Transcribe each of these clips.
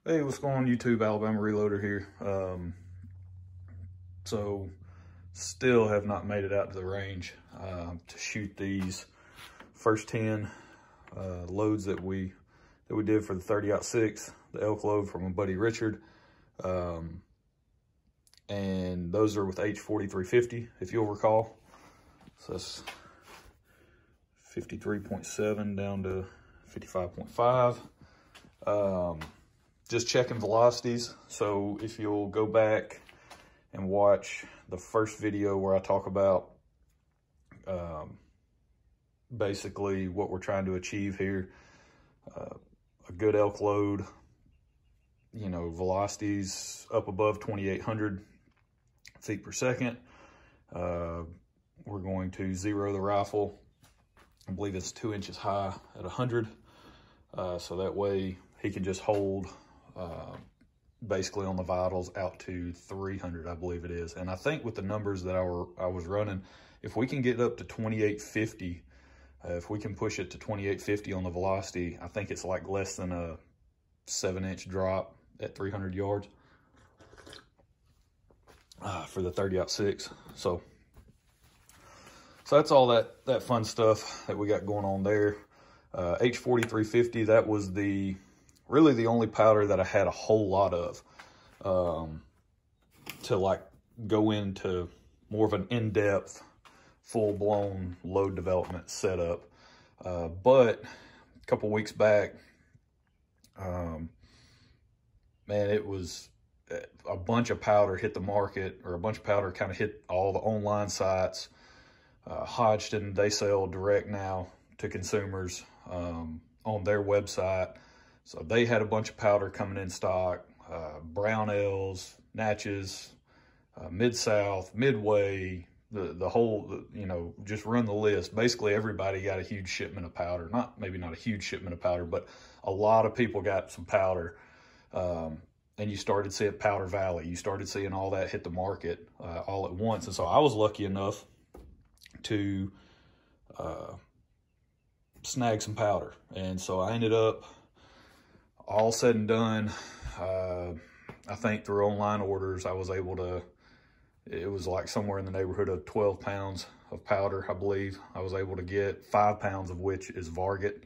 Hey, what's going on YouTube? Alabama Reloader here. So still have not made it out to the range to shoot these first 10 loads that we did for the 30-06, the elk load from my buddy Richard. And those are with H4350, if you'll recall. So that's 53.7 down to 55.5. Just checking velocities. So if you'll go back and watch the first video where I talk about basically what we're trying to achieve here, a good elk load, you know, velocities up above 2,800 feet per second. We're going to zero the rifle. I believe it's 2 inches high at 100. So that way he can just hold basically on the vitals out to 300, I believe it is. And I think with the numbers that I was running, if we can get up to 2850, if we can push it to 2850 on the velocity, I think it's like less than a 7-inch drop at 300 yards for the 30-06. So that's all that fun stuff that we got going on there. H4350, that was really the only powder that I had a whole lot of to like go into more of an in-depth, full-blown load development setup. But a couple weeks back, man, it was a bunch of powder hit the market, or a bunch of powder kind of hit all the online sites. Hodgson, they sell direct now to consumers on their website. So they had a bunch of powder coming in stock, Brownells, Natchez, Mid-South, Midway, the whole, you know, just run the list. Basically everybody got a huge shipment of powder. Maybe not a huge shipment of powder, but a lot of people got some powder. And you started seeing Powder Valley. You started seeing all that hit the market all at once. And so I was lucky enough to snag some powder. And so I ended up, all said and done, I think through online orders, I was able to, it was like somewhere in the neighborhood of 12 pounds of powder, I believe. I was able to get 5 pounds of which is Varget,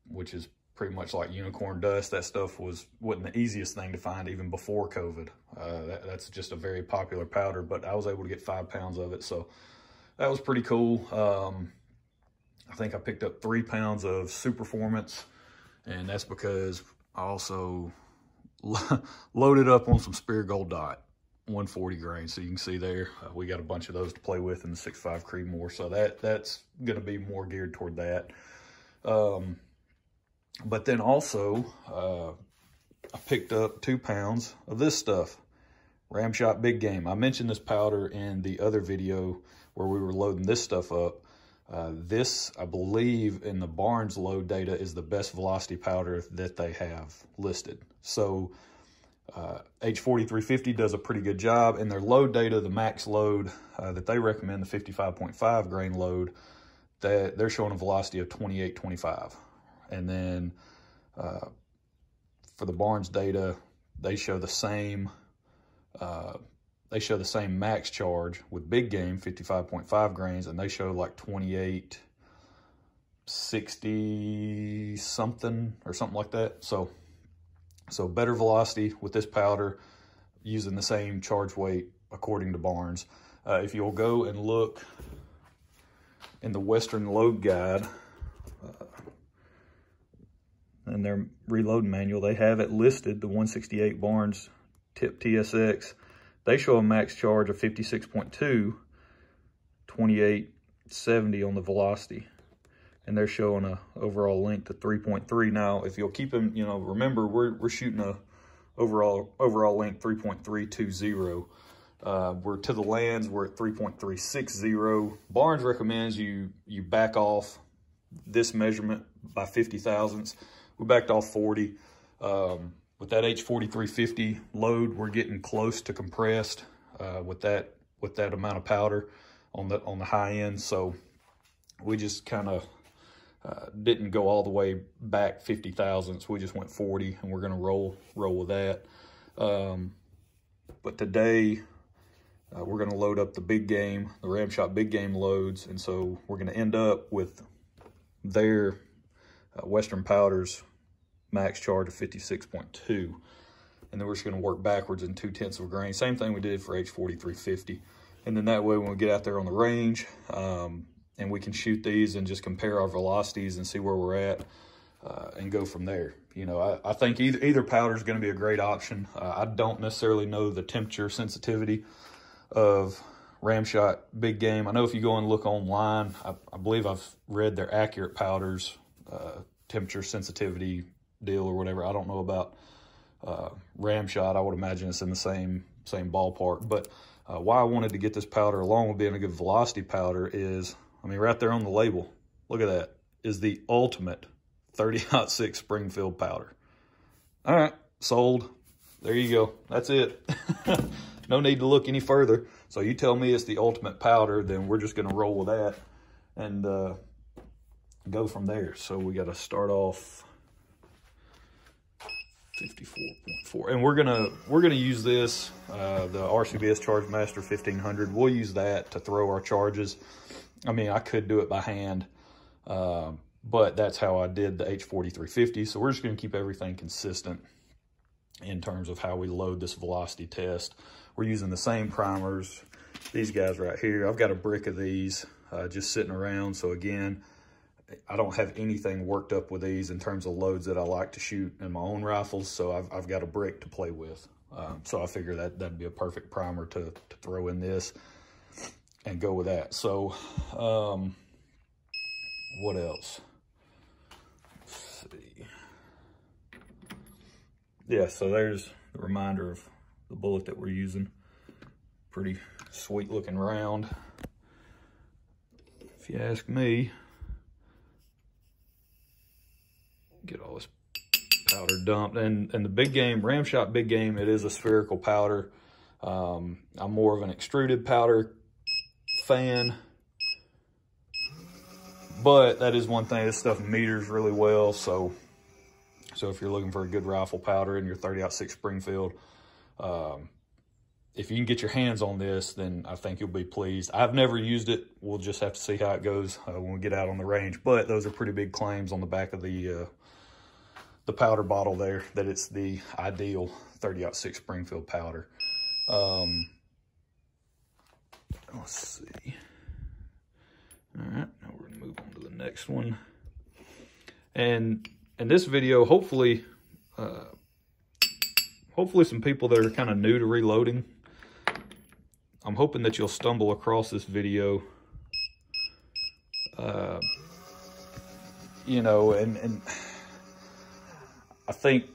which is pretty much like unicorn dust. That stuff wasn't the easiest thing to find even before COVID. That's just a very popular powder, but I was able to get 5 pounds of it. So that was pretty cool. I think I picked up 3 pounds of Superformance, and that's because I also loaded up on some Spear Gold Dot 140 grain. So you can see there, we got a bunch of those to play with in the 6.5 Creedmoor. So that's going to be more geared toward that. But then also, I picked up 2 pounds of this stuff, Ramshot Big Game. I mentioned this powder in the other video where we were loading this stuff up. This, I believe, in the Barnes load data is the best velocity powder that they have listed. So H4350 does a pretty good job. In their load data, the max load that they recommend, the 55.5 grain load, that they're showing a velocity of 2825. And then for the Barnes data, they show the same max charge with Big Game, 55.5 grains, and they show like 2860 something or something like that. So better velocity with this powder using the same charge weight according to Barnes. If you'll go and look in the Western Load Guide, in their reloading manual, they have it listed, the 168 Barnes Tip TSX. They show a max charge of 56.2, 2870 on the velocity. And they're showing a overall length of 3.3. Now, if you'll keep them, you know, remember we're shooting a overall length 3.320. We're to the lands, we're at 3.360. Barnes recommends you back off this measurement by 50 thousandths. We backed off 40. With that H4350 load, we're getting close to compressed with that amount of powder on the high end. So we just kind of didn't go all the way back 50 thousandths. We just went 40, and we're going to roll with that. But today, we're going to load up the Big Game, the Ramshot Big Game loads, and so we're going to end up with their Western Powders max charge of 56.2. And then we're just going to work backwards in 0.2 of a grain. Same thing we did for H4350. And then that way, when we get out there on the range, and we can shoot these and just compare our velocities and see where we're at, and go from there. You know, I think either powder is going to be a great option. I don't necessarily know the temperature sensitivity of Ramshot Big Game. I know if you go and look online, I believe I've read their accurate powders, temperature sensitivity deal or whatever. I don't know about Ramshot. I would imagine it's in the same ballpark. But why I wanted to get this powder, along with being a good velocity powder, is, I mean, right there on the label, look at that, is the ultimate 30-06 Springfield powder. All right, sold. There you go. That's it. No need to look any further. So you tell me it's the ultimate powder, then we're just going to roll with that and go from there. So we got to start off 54.4, and we're gonna use this, the RCBS Chargemaster 1500. We'll use that to throw our charges. I mean, I could do it by hand, but that's how I did the H4350. So we're just gonna keep everything consistent in terms of how we load this velocity test. We're using the same primers. These guys right here, I've got a brick of these just sitting around. So again, I don't have anything worked up with these in terms of loads that I like to shoot in my own rifles. So I've got a brick to play with. So I figure that'd be a perfect primer to throw in this and go with that. So what else? Let's see. Yeah, so there's the reminder of the bullet that we're using. Pretty sweet looking round, if you ask me. Get all this powder dumped, and the Big Game, Ramshot Big Game, it is a spherical powder. I'm more of an extruded powder fan, but that is one thing, this stuff meters really well. So if you're looking for a good rifle powder in your 30-06 Springfield, if you can get your hands on this, then I think you'll be pleased. I've never used it. We'll just have to see how it goes when we get out on the range. But those are pretty big claims on the back of the powder bottle there, that it's the ideal 30-06 Springfield powder. Let's see. All right, now we're gonna move on to the next one. And in this video, hopefully some people that are kind of new to reloading, I'm hoping that you'll stumble across this video, you know, and I think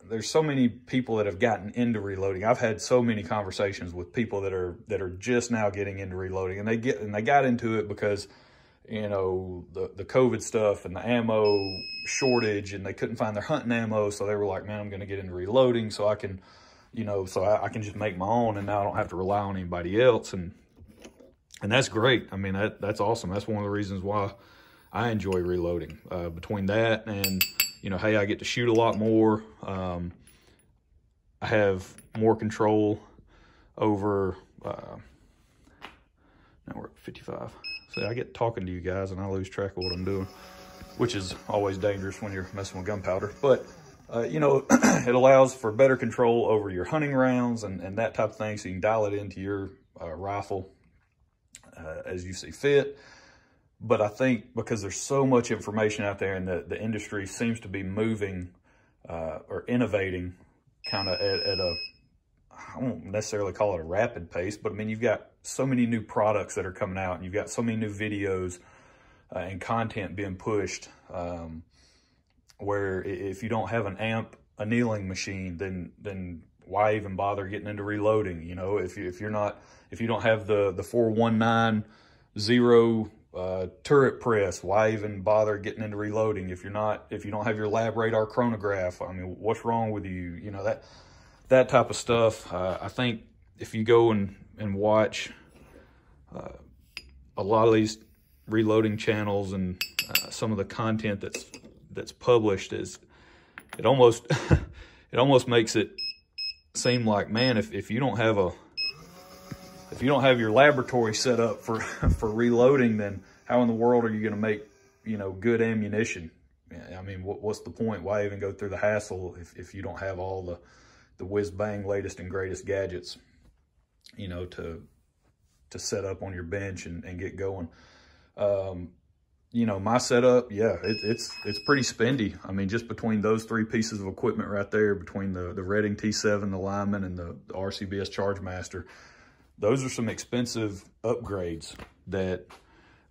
there's so many people that have gotten into reloading. I've had so many conversations with people that are just now getting into reloading, and they got into it because, you know, the COVID stuff and the ammo shortage, and they couldn't find their hunting ammo. So they were like, man, I'm going to get into reloading so I can, you know, so I can just make my own, and now I don't have to rely on anybody else. And that's great. I mean, that's awesome. That's one of the reasons why I enjoy reloading. Between that and, you know, hey, I get to shoot a lot more. I have more control over, now we're at 55. So I get talking to you guys and I lose track of what I'm doing, which is always dangerous when you're messing with gunpowder. But, you know, it allows for better control over your hunting rounds and that type of thing. So you can dial it into your rifle as you see fit. But I think because there's so much information out there, and the industry seems to be moving or innovating kind of at a, I won't necessarily call it a rapid pace, but I mean, you've got so many new products that are coming out, and you've got so many new videos and content being pushed, where if you don't have an amp annealing machine, then why even bother getting into reloading? You know, if you don't have the 4190 turret press, why even bother getting into reloading? If you don't have your lab radar chronograph, I mean, what's wrong with you? You know, that type of stuff. I think if you go and watch a lot of these reloading channels and some of the content that's published is, it almost it almost makes it seem like, man, if you don't have your laboratory set up for for reloading, then how in the world are you going to make, you know, good ammunition? I mean, what's the point? Why even go through the hassle if you don't have all the whiz bang latest and greatest gadgets, you know, to set up on your bench and get going. You know, my setup, yeah, it's pretty spendy. I mean, just between those three pieces of equipment right there, between the Redding T7, the Lyman, and the RCBS Charge Master, those are some expensive upgrades that,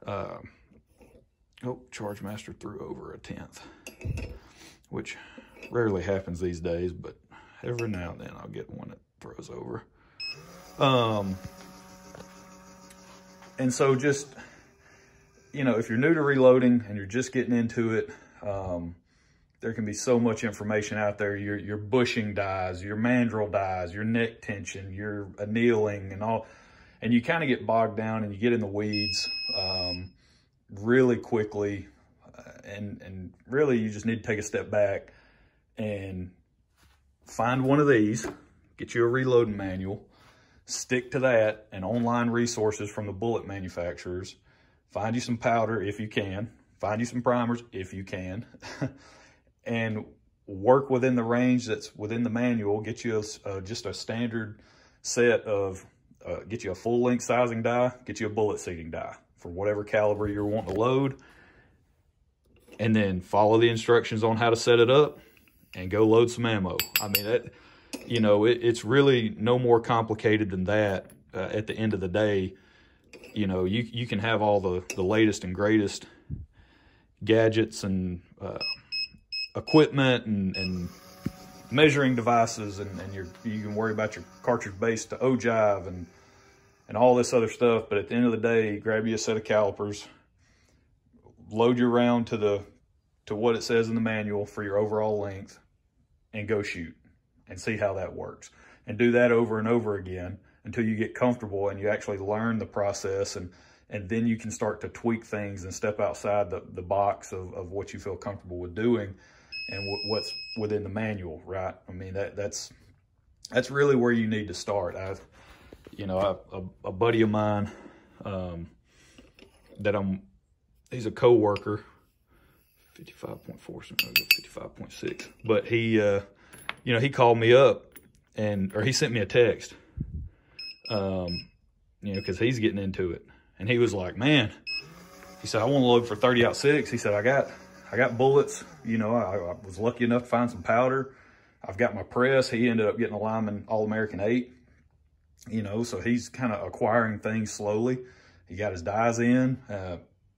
oh, Charge Master threw over a 10th, which rarely happens these days, but every now and then I'll get one that throws over. And so just, you know, if you're new to reloading and you're just getting into it, there can be so much information out there. Your bushing dies, your mandrel dies, your neck tension, your annealing and all, and you kind of get bogged down and you get in the weeds really quickly. And really you just need to take a step back and find one of these, get you a reloading manual, stick to that and online resources from the bullet manufacturers. Find you some powder if you can. Find you some primers if you can. And work within the range that's within the manual. Get you just a standard set of, get you a full length sizing die, get you a bullet seating die for whatever caliber you're wanting to load. And then follow the instructions on how to set it up and go load some ammo. I mean, that, you know, it's really no more complicated than that. At the end of the day, you know, you can have all the latest and greatest gadgets and equipment and measuring devices, and you can worry about your cartridge base to ogive and all this other stuff. But at the end of the day, grab you a set of calipers, load your round to what it says in the manual for your overall length, and go shoot and see how that works. And do that over and over again until you get comfortable and you actually learn the process, and then you can start to tweak things and step outside the box of what you feel comfortable with doing and what's within the manual, right? I mean, that's really where you need to start. A buddy of mine he's a co-worker, 55.4, 55.6, but he, he called me up or he sent me a text, because he's getting into it. And he was like, man, he said, I want to load for 30-06. He said, I got bullets. You know, I was lucky enough to find some powder. I've got my press. He ended up getting a Lyman All-American 8, so he's kind of acquiring things slowly. He got his dies in,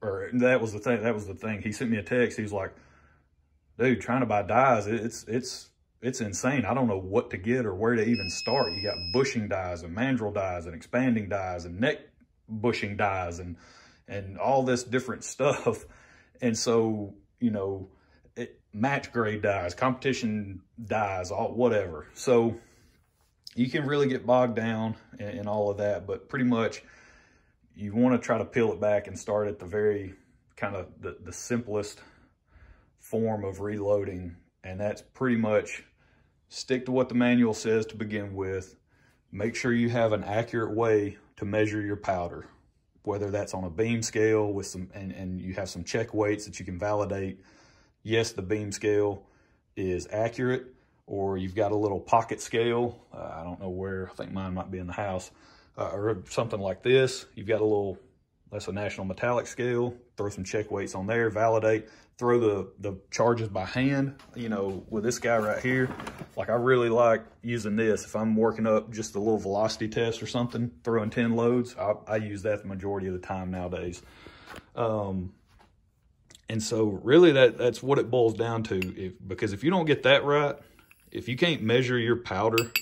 or that was the thing. He sent me a text. He was like, dude, trying to buy dies, it's insane. I don't know what to get or where to even start. You got bushing dies and mandrel dies and expanding dies and neck bushing dies and all this different stuff. And so, match grade dies, competition dies, all whatever. So you can really get bogged down in all of that, but pretty much you want to try to peel it back and start at the very kind of the simplest form of reloading. And that's pretty much stick to what the manual says to begin with. Make sure you have an accurate way to measure your powder, whether that's on a beam scale with and you have some check weights that you can validate. Yes, the beam scale is accurate, or you've got a little pocket scale. I don't know where, I think mine might be in the house, or something like this. You've got that's a National Metallic scale. Throw some check weights on there, validate, throw the charges by hand. With this guy right here, like I really like using this. If I'm working up just a little velocity test or something, throwing 10 loads, I use that the majority of the time nowadays. And so really that's what it boils down to. Because if you don't get that right, if you can't measure your powder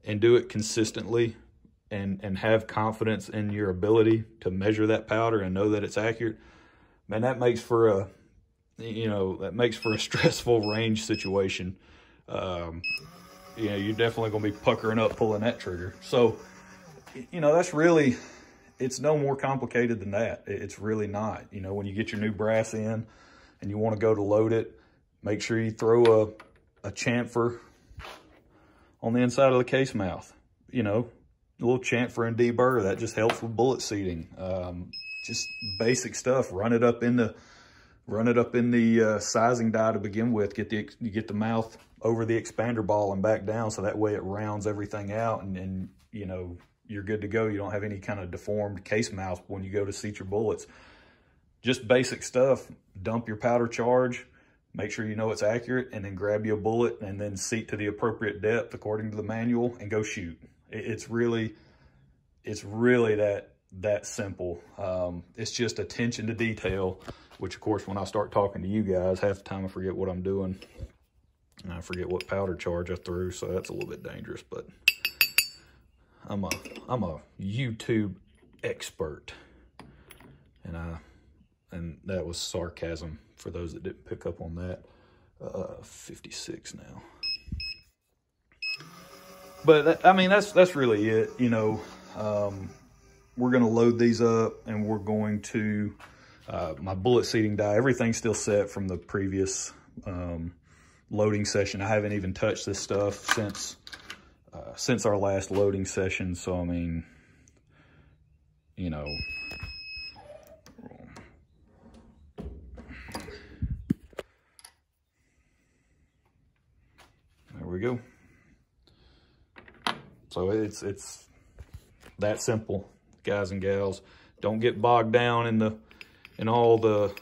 and do it consistently and have confidence in your ability to measure that powder and know that it's accurate, man, that makes for a stressful range situation. You're definitely going to be puckering up pulling that trigger. So, that's really it's no more complicated than that. It's really not. You know, when you get your new brass in and you want to go to load it, make sure you throw a chamfer on the inside of the case mouth. You know, a little chamfer and deburr, that just helps with bullet seating. Just basic stuff. Run it up in the sizing die to begin with. You get the mouth over the expander ball and back down, so that way it rounds everything out, and you know, you're good to go. You don't have any kind of deformed case mouth when you go to seat your bullets. Just basic stuff. Dump your powder charge, make sure you know it's accurate, and then grab you a bullet and then seat to the appropriate depth according to the manual and go shoot. It's really that simple. It's just attention to detail, which of course, when I start talking to you guys, half the time I forget what I'm doing. And I forget what powder charge I threw, so that's a little bit dangerous, but I'm a YouTube expert. And that was sarcasm for those that didn't pick up on that. 56 now. But I mean, that's really it. You know, we're going to load these up, and we're going to, my bullet seating die, everything's still set from the previous loading session. I haven't even touched this stuff since our last loading session. So, I mean, you know, there we go. So it's that simple, guys and gals. Don't get bogged down in all the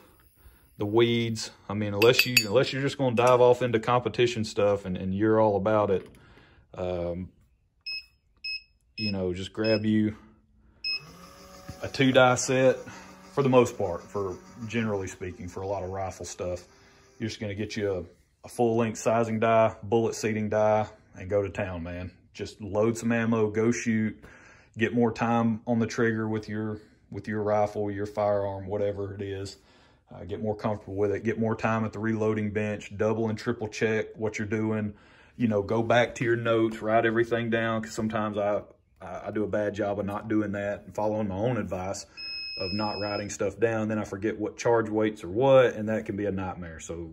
weeds. I mean, unless you're just going to dive off into competition stuff and you're all about it, you know, just grab you a 2-die set for the most part, for generally speaking, for a lot of rifle stuff. You're just going to get you a full-length sizing die, bullet seating die, and go to town, man. Just load some ammo, go shoot, get more time on the trigger with your rifle, your firearm, whatever it is. Get more comfortable with it. Get more time at the reloading bench. Double and triple check what you're doing. You know, go back to your notes, write everything down, because sometimes I do a bad job of not doing that and following my own advice of not writing stuff down. Then I forget what charge weights are what, and that can be a nightmare. So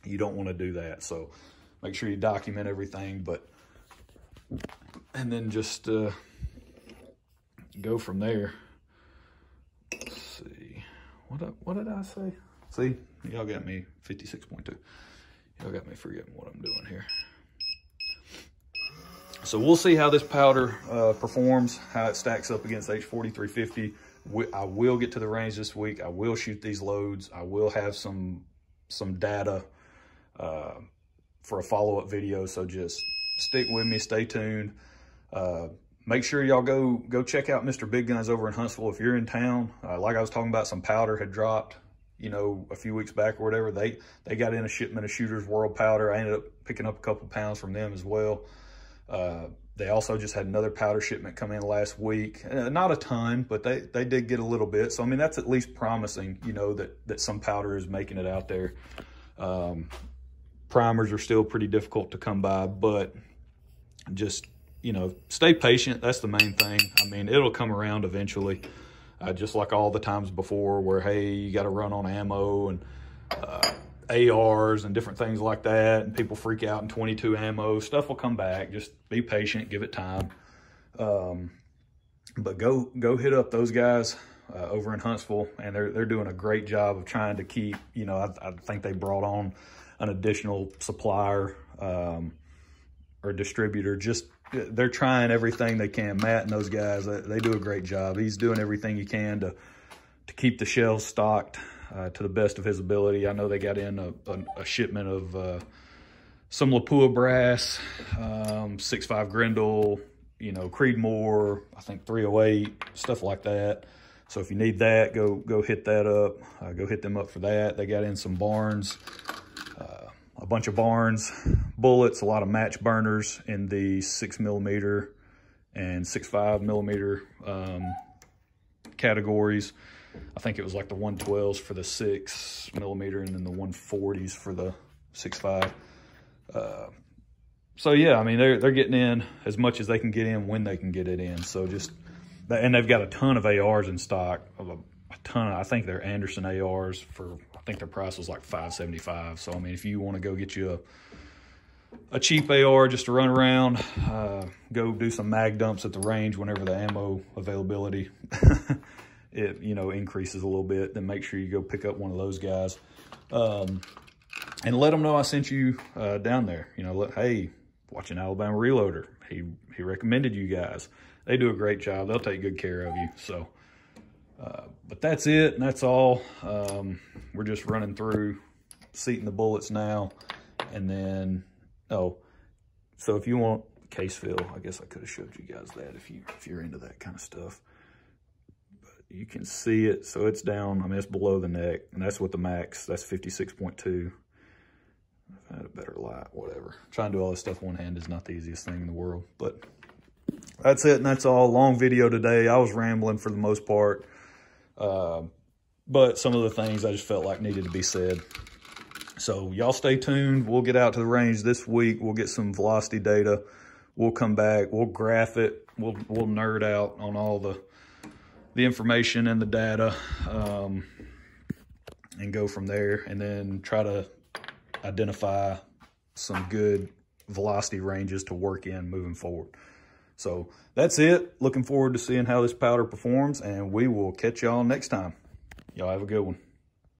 you don't want to do that. So make sure you document everything, and then just go from there. Let's see. What did I say? See, y'all got me 56.2. Y'all got me forgetting what I'm doing here. So we'll see how this powder performs, how it stacks up against H4350. I will get to the range this week. I will shoot these loads. I will have some data for a follow-up video. So just stick with me, stay tuned. Make sure y'all go check out Mr. Big Guns over in Huntsville if you're in town. Like I was talking about, some powder had dropped, you know, a few weeks back or whatever. They got in a shipment of Shooter's World powder. I ended up picking up a couple pounds from them as well. They also just had another powder shipment come in last week. Not a ton, but they did get a little bit. So, I mean, that's at least promising, you know, that some powder is making it out there. Primers are still pretty difficult to come by, but just, you know, stay patient. That's the main thing. I mean, it'll come around eventually, just like all the times before where, hey, you got to run on ammo and ARs and different things like that, and people freak out in 22 ammo. Stuff will come back. Just be patient, give it time. But go hit up those guys over in Huntsville, and they're doing a great job of trying to keep, you know, I think they brought on an additional supplier or distributor. Just they're trying everything they can. Matt and those guys, they do a great job. He's doing everything he can to keep the shelves stocked to the best of his ability. I know they got in a shipment of some Lapua brass, 6.5 Grendel, you know, Creedmoor, I think 308, stuff like that. So if you need that, go hit that up. Go hit them up for that. They got in some Barnes, a bunch of Barnes bullets, a lot of match burners in the 6mm and 6.5mm categories. I think it was like the 112s for the 6mm and then the 140s for the 6.5. So yeah, I mean, they're getting in as much as they can get in when they can get it in. So just And they've got a ton of ARs in stock, a ton of, I think they're Anderson ARs for, I think their price was like $575. So, I mean, if you want to go get you a cheap AR just to run around, go do some mag dumps at the range whenever the ammo availability, it, you know, increases a little bit, then make sure you go pick up one of those guys. And let them know I sent you down there. You know, hey, watching Alabama Reloader. He recommended you guys. They do a great job. They'll take good care of you. So, but that's it, and that's all. We're just running through seating the bullets now, and then so if you want case fill, I guess I could have showed you guys that if you're into that kind of stuff. But you can see it. So it's down. I mean, it's below the neck, and that's with the max. That's 56.2. I've had a better light, whatever. Trying to do all this stuff one hand is not the easiest thing in the world, but that's it, and that's all. Long video today. I was rambling for the most part, but some of the things I just felt like needed to be said. So y'all stay tuned. We'll get out to the range this week. We'll get some velocity data. We'll come back. We'll graph it. We'll nerd out on all the information and the data, and go from there, and then try to identify some good velocity ranges to work in moving forward. So that's it. Looking forward to seeing how this powder performs, and we will catch y'all next time. Y'all have a good one.